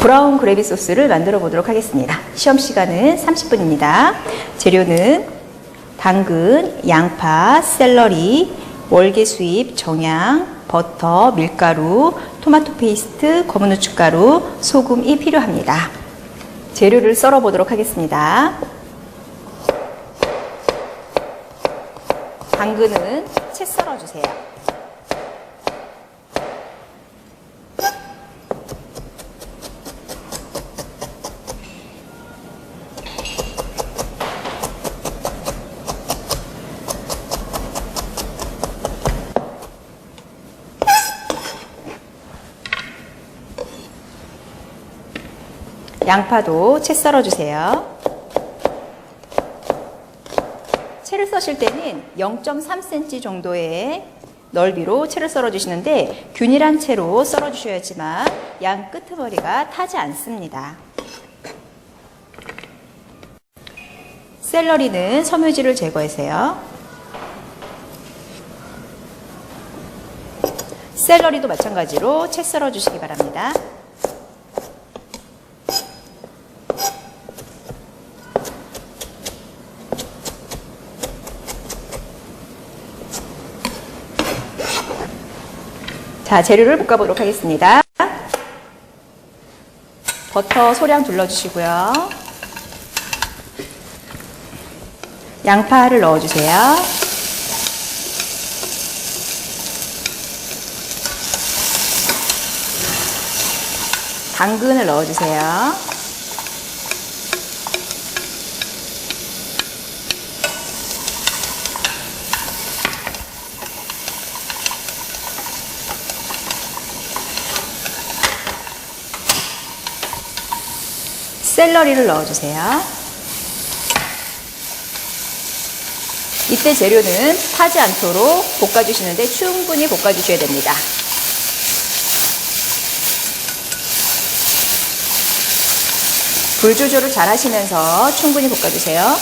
브라운 그래비 소스를 만들어 보도록 하겠습니다. 시험 시간은 30분입니다. 재료는 당근, 양파, 샐러리, 월계수잎, 정향, 버터, 밀가루, 토마토 페이스트, 검은 후춧가루, 소금이 필요합니다. 재료를 썰어 보도록 하겠습니다. 당근은 채 썰어 주세요. 양파도 채 썰어 주세요. 채를 써실 때는 0.3cm 정도의 넓이로 채를 썰어 주시는데 균일한 채로 썰어 주셔야지만 양 끄트머리가 타지 않습니다. 샐러리는 섬유질을 제거하세요. 샐러리도 마찬가지로 채 썰어 주시기 바랍니다. 자, 재료를 볶아보도록 하겠습니다. 버터 소량 둘러주시고요. 양파를 넣어주세요. 당근을 넣어주세요. 샐러리를 넣어주세요. 이때 재료는 타지 않도록 볶아주시는데 충분히 볶아주셔야 됩니다. 불 조절을 잘 하시면서 충분히 볶아주세요.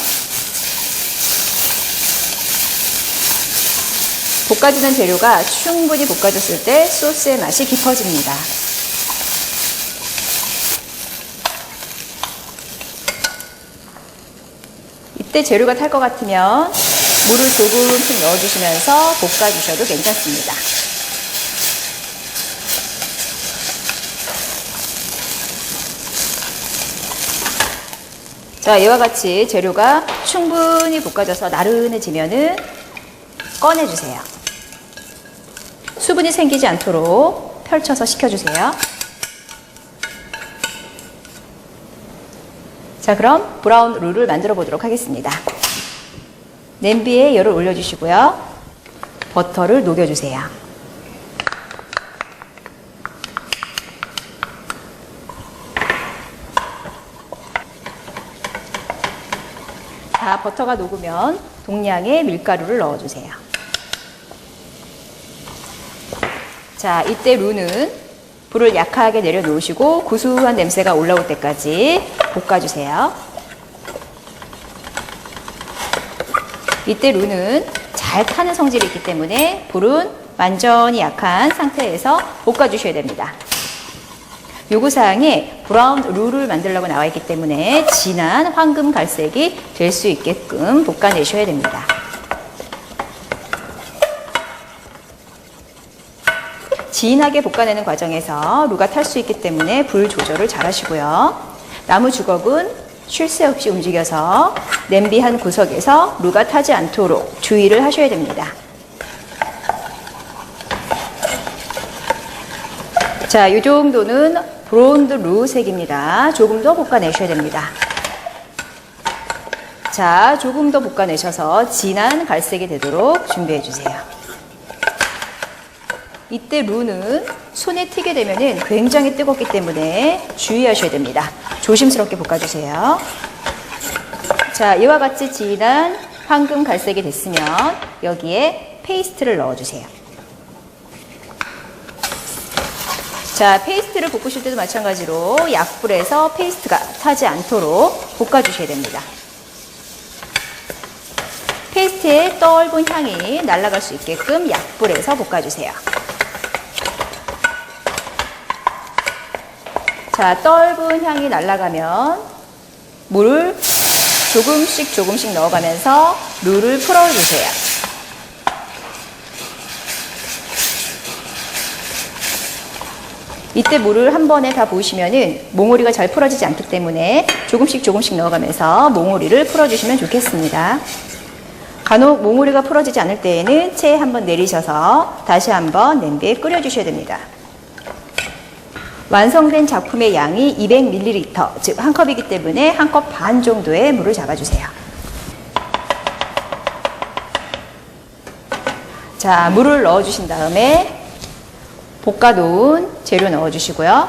볶아지는 재료가 충분히 볶아졌을 때 소스의 맛이 깊어집니다. 이때 재료가 탈 것 같으면 물을 조금씩 넣어주시면서 볶아주셔도 괜찮습니다. 자, 이와 같이 재료가 충분히 볶아져서 나른해지면은 꺼내주세요. 수분이 생기지 않도록 펼쳐서 식혀주세요. 자, 그럼 브라운 룰을 만들어 보도록 하겠습니다. 냄비에 열을 올려주시고요. 버터를 녹여주세요. 자, 버터가 녹으면 동량의 밀가루를 넣어주세요. 자, 이때 루는 불을 약하게 내려놓으시고 구수한 냄새가 올라올 때까지 볶아주세요. 이때 루는 잘 타는 성질이 있기 때문에 불은 완전히 약한 상태에서 볶아주셔야 됩니다. 요구사항에 브라운 룰을 만들려고 나와 있기 때문에 진한 황금 갈색이 될 수 있게끔 볶아내셔야 됩니다. 진하게 볶아내는 과정에서 루가 탈 수 있기 때문에 불 조절을 잘 하시고요. 나무 주걱은 쉴 새 없이 움직여서 냄비 한 구석에서 루가 타지 않도록 주의를 하셔야 됩니다. 자, 이 정도는 브론드 루 색입니다. 조금 더 볶아내셔야 됩니다. 자, 조금 더 볶아내셔서 진한 갈색이 되도록 준비해 주세요. 이때 루는 손에 튀게 되면 굉장히 뜨겁기 때문에 주의하셔야 됩니다. 조심스럽게 볶아주세요. 자, 이와 같이 진한 황금 갈색이 됐으면 여기에 페이스트를 넣어주세요. 자, 페이스트를 볶으실 때도 마찬가지로 약불에서 페이스트가 타지 않도록 볶아주셔야 됩니다. 페이스트의 떫은 향이 날아갈 수 있게끔 약불에서 볶아주세요. 자, 떫은 향이 날아가면 물을 조금씩 넣어가면서 룰을 풀어주세요. 이때 물을 한 번에 다 부으시면은 몽오리가 잘 풀어지지 않기 때문에 조금씩 넣어가면서 몽오리를 풀어주시면 좋겠습니다. 간혹 몽오리가 풀어지지 않을 때에는 체에 한번 내리셔서 다시 한번 냄비에 끓여주셔야 됩니다. 완성된 작품의 양이 200ml, 즉 한 컵이기 때문에 한 컵 반 정도의 물을 잡아주세요. 자, 물을 넣어주신 다음에 볶아놓은 재료 넣어주시고요.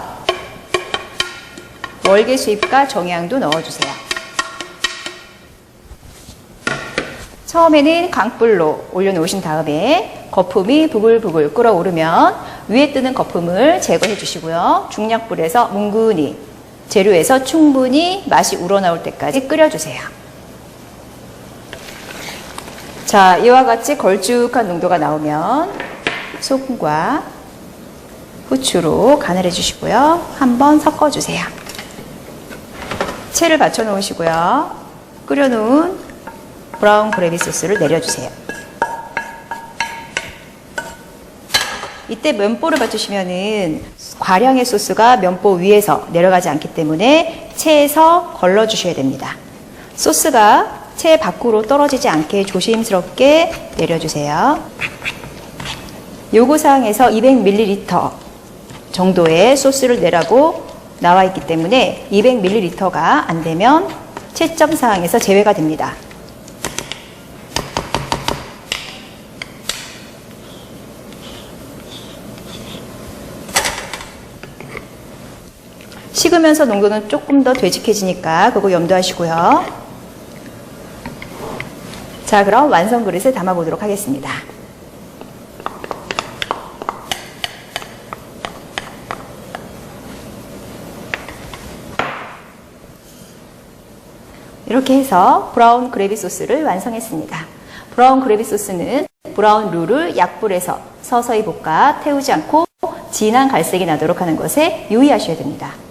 월계수잎과 정향도 넣어주세요. 처음에는 강불로 올려놓으신 다음에 거품이 부글부글 끓어오르면 위에 뜨는 거품을 제거해 주시고요. 중약불에서 뭉근히 재료에서 충분히 맛이 우러나올 때까지 끓여주세요. 자, 이와 같이 걸쭉한 농도가 나오면 소금과 후추로 간을 해주시고요. 한번 섞어주세요. 채를 받쳐 놓으시고요. 끓여놓은 브라운 그래비 소스를 내려주세요. 이때 면보를 받치시면은 과량의 소스가 면보 위에서 내려가지 않기 때문에 체에서 걸러주셔야 됩니다. 소스가 채 밖으로 떨어지지 않게 조심스럽게 내려주세요. 요구사항에서 200ml 정도의 소스를 내라고 나와 있기 때문에 200ml가 안 되면 채점사항에서 제외가 됩니다. 식으면서 농도는 조금 더 되직해지니까 그거 염두하시고요. 자, 그럼 완성 그릇에 담아보도록 하겠습니다. 이렇게 해서 브라운 그래비 소스를 완성했습니다. 브라운 그래비 소스는 브라운 룰을 약불에서 서서히 볶아 태우지 않고 진한 갈색이 나도록 하는 것에 유의하셔야 됩니다.